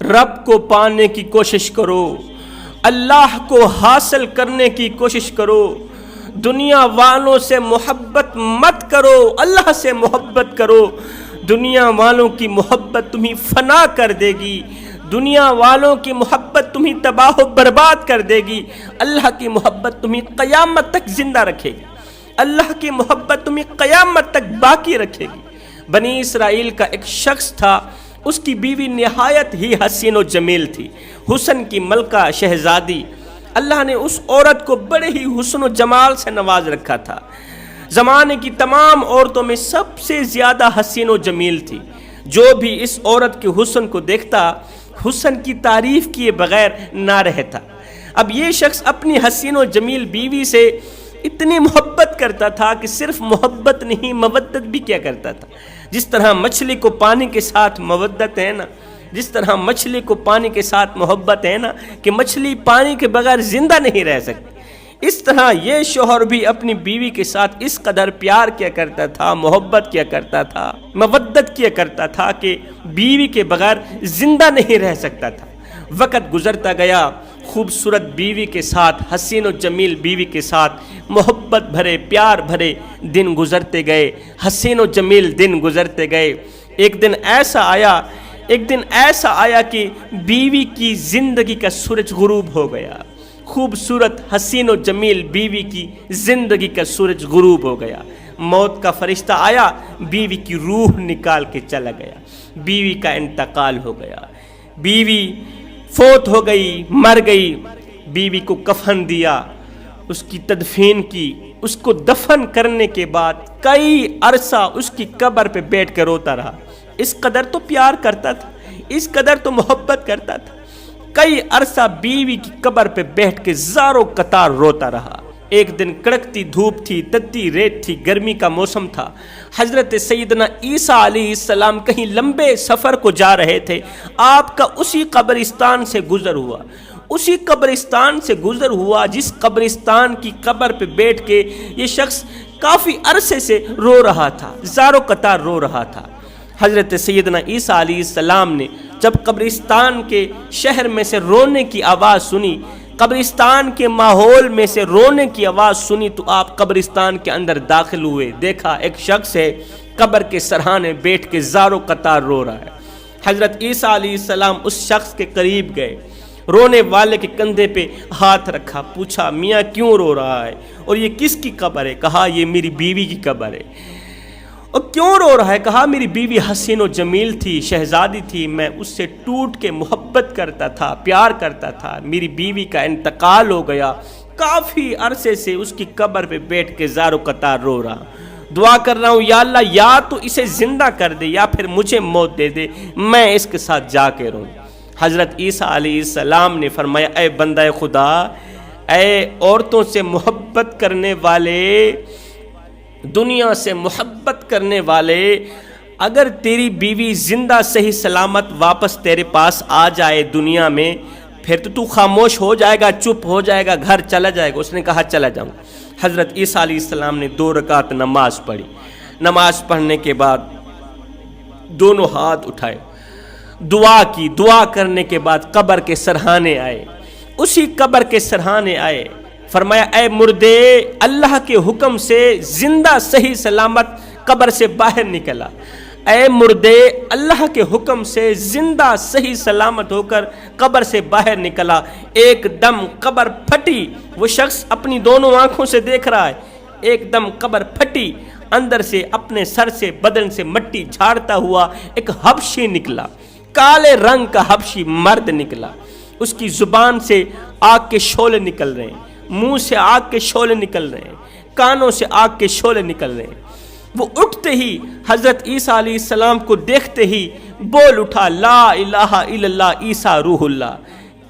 رب کو پانے کی کوشش کرو، اللہ کو حاصل کرنے کی کوشش کرو، دنیا والوں سے محبت مت کرو، اللہ سے محبت کرو۔ دنیا والوں کی محبت تمہیں فنا کر دے گی، دنیا والوں کی محبت تمہیں تباہ و برباد کر دے گی، اللہ کی محبت تمہیں قیامت تک زندہ رکھے گی، اللہ کی محبت تمہیں قیامت تک باقی رکھے گی۔ بنی اسرائیل کا ایک شخص تھا، اس کی بیوی نہایت ہی حسین و جمیل تھی، حسن کی ملکہ شہزادی۔ اللہ نے اس عورت کو بڑے ہی حسن و جمال سے نواز رکھا تھا، زمانے کی تمام عورتوں میں سب سے زیادہ حسین و جمیل تھی۔ جو بھی اس عورت کے حسن کو دیکھتا حسن کی تعریف کیے بغیر نہ رہتا۔ اب یہ شخص اپنی حسین و جمیل بیوی سے اتنی محبت کرتا تھا کہ صرف محبت نہیں مودت بھی کیا کرتا تھا۔ جس طرح مچھلی کو پانی کے ساتھ مودت ہے نا، جس طرح مچھلی کو پانی کے ساتھ محبت ہے نا کہ مچھلی پانی کے بغیر زندہ نہیں رہ سکتی، اس طرح یہ شوہر بھی اپنی بیوی کے ساتھ اس قدر پیار کیا کرتا تھا، محبت کیا کرتا تھا، مودت کیا کرتا تھا کہ بیوی کے بغیر زندہ نہیں رہ سکتا تھا۔ وقت گزرتا گیا، خوبصورت بیوی کے ساتھ، حسین و جمیل بیوی کے ساتھ محبت بھرے پیار بھرے دن گزرتے گئے، حسین و جمیل دن گزرتے گئے۔ ایک دن ایسا آیا کہ بیوی کی زندگی کا سورج غروب ہو گیا، خوبصورت حسین و جمیل بیوی کی زندگی کا سورج غروب ہو گیا۔ موت کا فرشتہ آیا، بیوی کی روح نکال کے چلا گیا، بیوی کا انتقال ہو گیا، بیوی فوت ہو گئی، مر گئی۔ بیوی کو کفن دیا، اس کی تدفین کی، اس کو دفن کرنے کے بعد کئی عرصہ اس کی قبر پہ بیٹھ کے روتا رہا۔ اس قدر تو پیار کرتا تھا، اس قدر تو محبت کرتا تھا۔ کئی عرصہ بیوی کی قبر پہ بیٹھ کے زاروں قطار روتا رہا۔ ایک دن کڑکتی دھوپ تھی، تتی ریت تھی، گرمی کا موسم تھا۔ حضرت سیدنا عیسیٰ علیہ السلام کہیں لمبے سفر کو جا رہے تھے، آپ کا اسی قبرستان سے گزر ہوا، اسی قبرستان سے گزر ہوا جس قبرستان کی قبر پہ بیٹھ کے یہ شخص کافی عرصے سے رو رہا تھا، زاروں قطار رو رہا تھا۔ حضرت سیدنا عیسیٰ علیہ السلام نے جب قبرستان کے شہر میں سے رونے کی آواز سنی، قبرستان کے ماحول میں سے رونے کی آواز سنی، تو آپ قبرستان کے اندر داخل ہوئے، دیکھا ایک شخص ہے قبر کے سرحانے بیٹھ کے زاروں قطار رو رہا ہے۔ حضرت عیسیٰ علیہ السلام اس شخص کے قریب گئے، رونے والے کے کندھے پہ ہاتھ رکھا، پوچھا میاں کیوں رو رہا ہے اور یہ کس کی قبر ہے؟ کہا یہ میری بیوی کی قبر ہے۔ اور کیوں رو رہا ہے؟ کہا میری بیوی حسین و جمیل تھی، شہزادی تھی، میں اس سے ٹوٹ کے محبت کرتا تھا، پیار کرتا تھا، میری بیوی کا انتقال ہو گیا، کافی عرصے سے اس کی قبر پہ بیٹھ کے زاروں قطار رو رہا، دعا کر رہا ہوں یا اللہ یا تو اسے زندہ کر دے یا پھر مجھے موت دے دے، میں اس کے ساتھ جا کے رہوں۔ حضرت عیسیٰ علیہ السلام نے فرمایا اے بندہ خدا، اے عورتوں سے محبت کرنے والے، دنیا سے محبت کرنے والے، اگر تیری بیوی زندہ صحیح سلامت واپس تیرے پاس آ جائے دنیا میں، پھر تو خاموش ہو جائے گا، چپ ہو جائے گا، گھر چلا جائے گا؟ اس نے کہا چلا جاؤں۔ حضرت عیسیٰ علیہ السلام نے 2 رکعت نماز پڑھی، نماز پڑھنے کے بعد دونوں ہاتھ اٹھائے، دعا کی، دعا کرنے کے بعد قبر کے سرحانے آئے، اسی قبر کے سرحانے آئے، فرمایا اے مردے، اللہ کے حکم سے زندہ صحیح سلامت قبر سے باہر نکلا، اے مردے، اللہ کے حکم سے زندہ صحیح سلامت ہو کر قبر سے باہر نکلا۔ ایک دم قبر پھٹی، وہ شخص اپنی دونوں آنکھوں سے دیکھ رہا ہے، ایک دم قبر پھٹی، اندر سے اپنے سر سے بدن سے مٹی جھاڑتا ہوا ایک حبشی نکلا، کالے رنگ کا حبشی مرد نکلا۔ اس کی زبان سے آگ کے شعلے نکل رہے ہیں، منہ سے آگ کے شعلے نکل رہے ہیں، کانوں سے آگ کے شعلے نکل رہے ہیں۔ وہ اٹھتے ہی حضرت عیسیٰ علیہ السلام کو دیکھتے ہی بول اٹھا لا الہ الا اللہ عیسیٰ روح اللہ،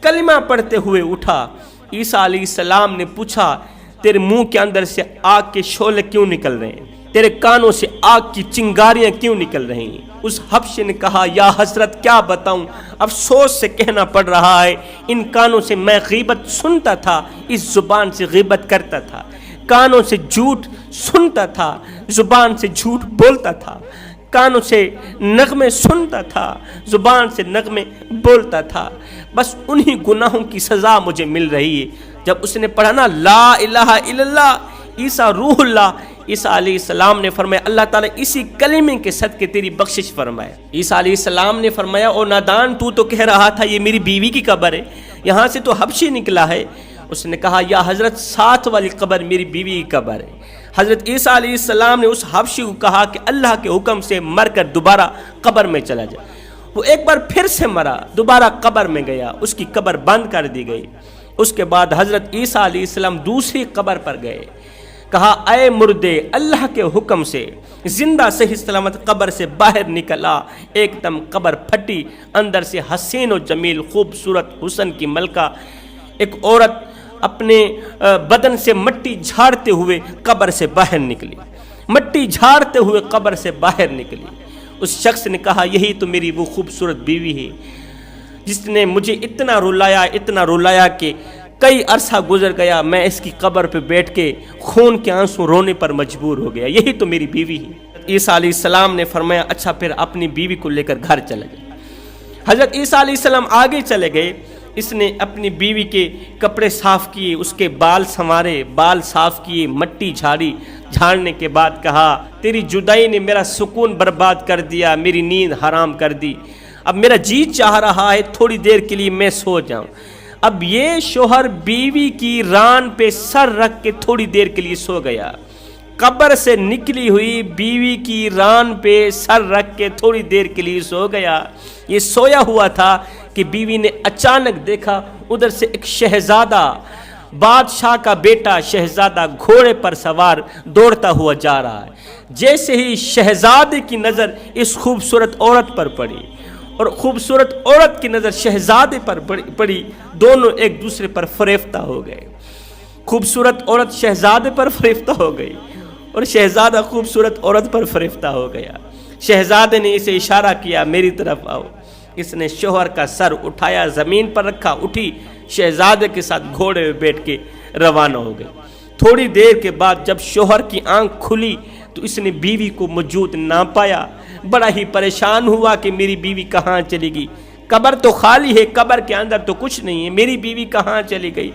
کلمہ پڑھتے ہوئے اٹھا۔ عیسیٰ علیہ السلام نے پوچھا تیرے منہ کے اندر سے آگ کے شعلے کیوں نکل رہے ہیں؟ تیرے کانوں سے آگ کی چنگاریاں کیوں نکل رہی ہیں؟ اس حبشی نے کہا یا حضرت کیا بتاؤں، افسوس سے کہنا پڑ رہا ہے، ان کانوں سے میں غیبت سنتا تھا، اس زبان سے غیبت کرتا تھا، کانوں سے جھوٹ سنتا تھا، زبان سے جھوٹ بولتا تھا، کانوں سے نغمے سنتا تھا، زبان سے نغمے بولتا تھا، بس انہی گناہوں کی سزا مجھے مل رہی ہے۔ جب اس نے پڑھا نا لا الہ الا اللہ عیسیٰ روح اللہ، عیسیٰ علیہ السلام نے فرمایا اللہ تعالیٰ اسی کلمے کے صدقے تیری بخشش فرمائے۔ عیسیٰ علیہ السلام نے فرمایا او نادان، تو کہہ رہا تھا یہ میری بیوی کی قبر ہے، یہاں سے تو حبشی نکلا ہے۔ اس نے کہا یا حضرت ساتھ والی قبر میری بیوی کی قبر ہے۔ حضرت عیسیٰ علیہ السلام نے اس حبشی کو کہا کہ اللہ کے حکم سے مر کر دوبارہ قبر میں چلا جائے۔ وہ ایک بار پھر سے مرا، دوبارہ قبر میں گیا، اس کی قبر بند کر دی گئی۔ اس کے بعد حضرت عیسیٰ علیہ السلام دوسری قبر پر گئے، کہا اے مردے اللہ کے حکم سے زندہ صحیح سلامت قبر سے باہر نکلا۔ ایک دم قبر پھٹی، اندر سے حسین و جمیل خوبصورت حسن کی ملکہ ایک عورت اپنے بدن سے مٹی جھاڑتے ہوئے قبر سے باہر نکلی، مٹی جھاڑتے ہوئے قبر سے باہر نکلی۔ اس شخص نے کہا یہی تو میری وہ خوبصورت بیوی ہے جس نے مجھے اتنا رلایا کہ کئی عرصہ گزر گیا، میں اس کی قبر پہ بیٹھ کے خون کے آنسو رونے پر مجبور ہو گیا، یہی تو میری بیوی ہے۔ عیسیٰ علیہ السلام نے فرمایا اچھا پھر اپنی بیوی کو لے کر گھر چلے گئے۔ حضرت عیسیٰ علیہ السلام آگے چلے گئے، اس نے اپنی بیوی کے کپڑے صاف کیے، اس کے بال سنوارے، بال صاف کیے، مٹی جھاڑی، جھاڑنے کے بعد کہا تیری جدائی نے میرا سکون برباد کر دیا، میری نیند حرام کر دی، اب میرا جی چاہ رہا ہے تھوڑی دیر کے لیے میں سو جاؤں۔ اب یہ شوہر بیوی کی ران پہ سر رکھ کے تھوڑی دیر کے لیے سو گیا، قبر سے نکلی ہوئی بیوی کی ران پہ سر رکھ کے تھوڑی دیر کے لیے سو گیا۔ یہ سویا ہوا تھا کہ بیوی نے اچانک دیکھا ادھر سے ایک شہزادہ، بادشاہ کا بیٹا شہزادہ گھوڑے پر سوار دوڑتا ہوا جا رہا ہے۔ جیسے ہی شہزادے کی نظر اس خوبصورت عورت پر پڑی اور خوبصورت عورت کی نظر شہزادے پر پڑی، دونوں ایک دوسرے پر فریفتہ ہو گئے۔ خوبصورت عورت شہزادے پر فریفتہ ہو گئی اور شہزادہ خوبصورت عورت پر فریفتہ ہو گیا۔ شہزادے نے اسے اشارہ کیا میری طرف آؤ، اس نے شوہر کا سر اٹھایا، زمین پر رکھا، اٹھی شہزادے کے ساتھ گھوڑے میں بیٹھ کے روانہ ہو گئی۔ تھوڑی دیر کے بعد جب شوہر کی آنکھ کھلی تو اس نے بیوی کو موجود نہ پایا، بڑا ہی پریشان ہوا کہ میری بیوی کہاں چلی گئی، قبر تو خالی ہے، قبر کے اندر تو کچھ نہیں ہے، میری بیوی کہاں چلی گئی۔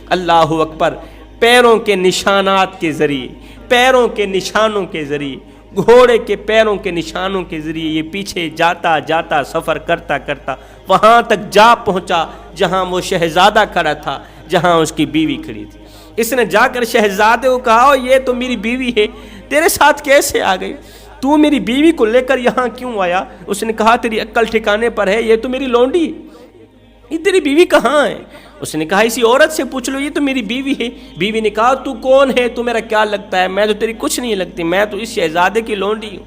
اللہ اکبر، پیروں کے نشانات کے ذریعے، پیروں کے نشانوں کے ذریعے، گھوڑے کے پیروں کے نشانوں کے ذریعے یہ پیچھے جاتا جاتا سفر کرتا کرتا وہاں تک جا پہنچا جہاں وہ شہزادہ کھڑا تھا، جہاں اس کی بیوی کھڑی تھی۔ اس نے جا کر شہزادے کو کہا یہ تو میری بیوی ہے، تیرے ساتھ کیسے آ گئی، تو میری بیوی کو لے کر یہاں کیوں آیا؟ اس نے کہا تیری عقل ٹھکانے پر ہے، یہ تو میری لونڈی ہے، یہ تیری بیوی کہاں ہے؟ اس نے کہا اسی عورت سے پوچھ لو، یہ تو میری بیوی ہے۔ بیوی نے کہا تو کون ہے، تو میرا کیا لگتا ہے، میں تو تیری کچھ نہیں لگتی، میں تو اس شہزادے کی لونڈی ہوں۔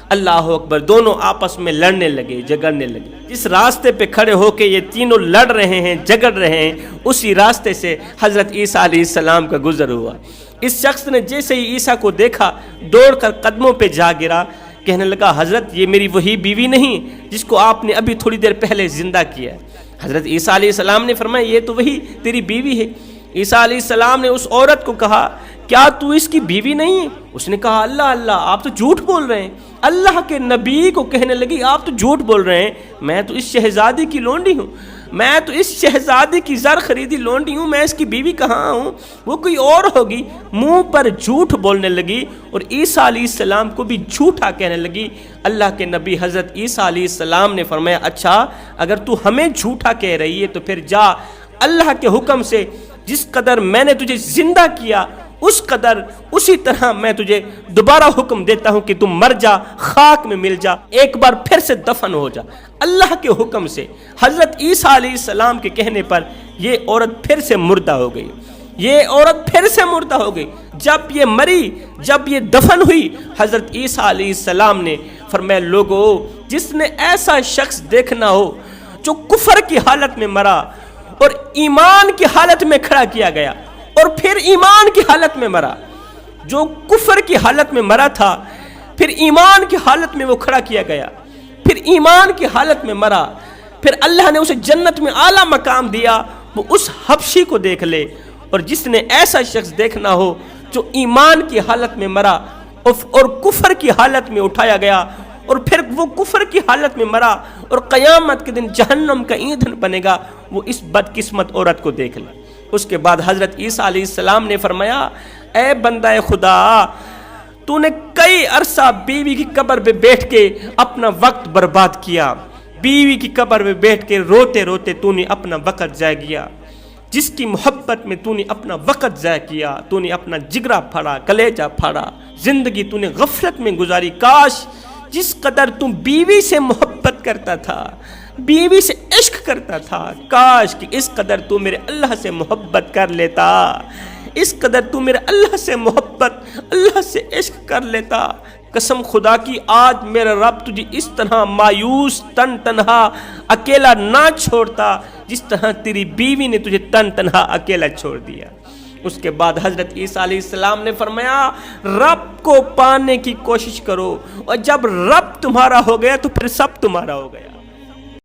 اللہ اکبر، دونوں آپس میں لڑنے لگے، جگڑنے لگے۔ جس راستے پہ کھڑے ہو کے یہ تینوں لڑ رہے ہیں، جگڑ رہے ہیں، اسی راستے سے حضرت عیسیٰ علیہ السلام کا گزر ہوا۔ اس شخص نے جیسے ہی عیسیٰ کو دیکھا دوڑ کر قدموں پہ جا گرا، کہنے لگا حضرت یہ میری وہی بیوی نہیں جس کو آپ نے ابھی تھوڑی دیر پہلے زندہ کیا ہے۔ حضرت عیسیٰ علیہ السلام نے فرمایا یہ تو وہی تیری بیوی ہے۔ عیسیٰ علیہ السلام نے اس عورت کو کہا کیا تو اس کی بیوی نہیں ہے؟ اس نے کہا اللہ اللہ، آپ تو جھوٹ بول رہے ہیں۔ اللہ کے نبی کو کہنے لگی آپ تو جھوٹ بول رہے ہیں، میں تو اس شہزادی کی لونڈی ہوں، میں تو اس شہزادی کی زر خریدی لونڈی ہوں، میں اس کی بیوی کہاں ہوں، وہ کوئی اور ہوگی۔ منہ پر جھوٹ بولنے لگی اور عیسیٰ علیہ السلام کو بھی جھوٹا کہنے لگی۔ اللہ کے نبی حضرت عیسیٰ علیہ السلام نے فرمایا اچھا اگر تو ہمیں جھوٹا کہہ رہی ہے تو پھر جا اللہ کے حکم سے جس قدر میں نے تجھے زندہ کیا اس قدر اسی طرح میں تجھے دوبارہ حکم دیتا ہوں کہ تم مر جا، خاک میں مل جا، ایک بار پھر سے دفن ہو جا۔ اللہ کے حکم سے حضرت عیسیٰ علیہ السلام کے کہنے پر یہ عورت پھر سے مردہ ہو گئی، یہ عورت پھر سے مردہ ہو گئی۔ جب یہ مری، جب یہ دفن ہوئی، حضرت عیسیٰ علیہ السلام نے فرمایا لوگو جس نے ایسا شخص دیکھنا ہو جو کفر کی حالت میں مرا اور ایمان کی حالت میں کھڑا کیا گیا اور پھر ایمان کی حالت میں مرا، جو کفر کی حالت میں مرا تھا پھر ایمان کی حالت میں وہ کھڑا کیا گیا، پھر ایمان کی حالت میں مرا، پھر اللہ نے اسے جنت میں اعلیٰ مقام دیا، وہ اس حبشی کو دیکھ لے۔ اور جس نے ایسا شخص دیکھنا ہو جو ایمان کی حالت میں مرا اور کفر کی حالت میں اٹھایا گیا اور پھر وہ کفر کی حالت میں مرا اور قیامت کے دن جہنم کا ایندھن بنے گا، وہ اس بدقسمت عورت کو دیکھ لے۔ اس کے بعد حضرت عیسیٰ علیہ السلام نے فرمایا، اے بندہ خدا، تو نے کئی عرصہ بیوی کی قبر پہ بیٹھ کے اپنا وقت برباد کیا، بیوی کی قبر پہ بیٹھ کے روتے روتے تو نے اپنا وقت ضائع کیا، جس کی محبت میں تو نے اپنا وقت ضائع کیا، تو نے اپنا جگرا پھاڑا، کلیجہ پھاڑا، زندگی تو نے غفلت میں گزاری۔ کاش جس قدر تم بیوی سے محبت کرتا تھا، بیوی سے عشق کرتا تھا، کاش کہ اس قدر تو میرے اللہ سے محبت کر لیتا، اس قدر تو میرے اللہ سے محبت، اللہ سے عشق کر لیتا۔ قسم خدا کی آج میرا رب تجھے اس طرح مایوس تن تنہا اکیلا نہ چھوڑتا جس طرح تیری بیوی نے تجھے تن تنہا اکیلا چھوڑ دیا۔ اس کے بعد حضرت عیسیٰ علیہ السلام نے فرمایا، رب کو پانے کی کوشش کرو، اور جب رب تمہارا ہو گیا تو پھر سب تمہارا ہو گیا۔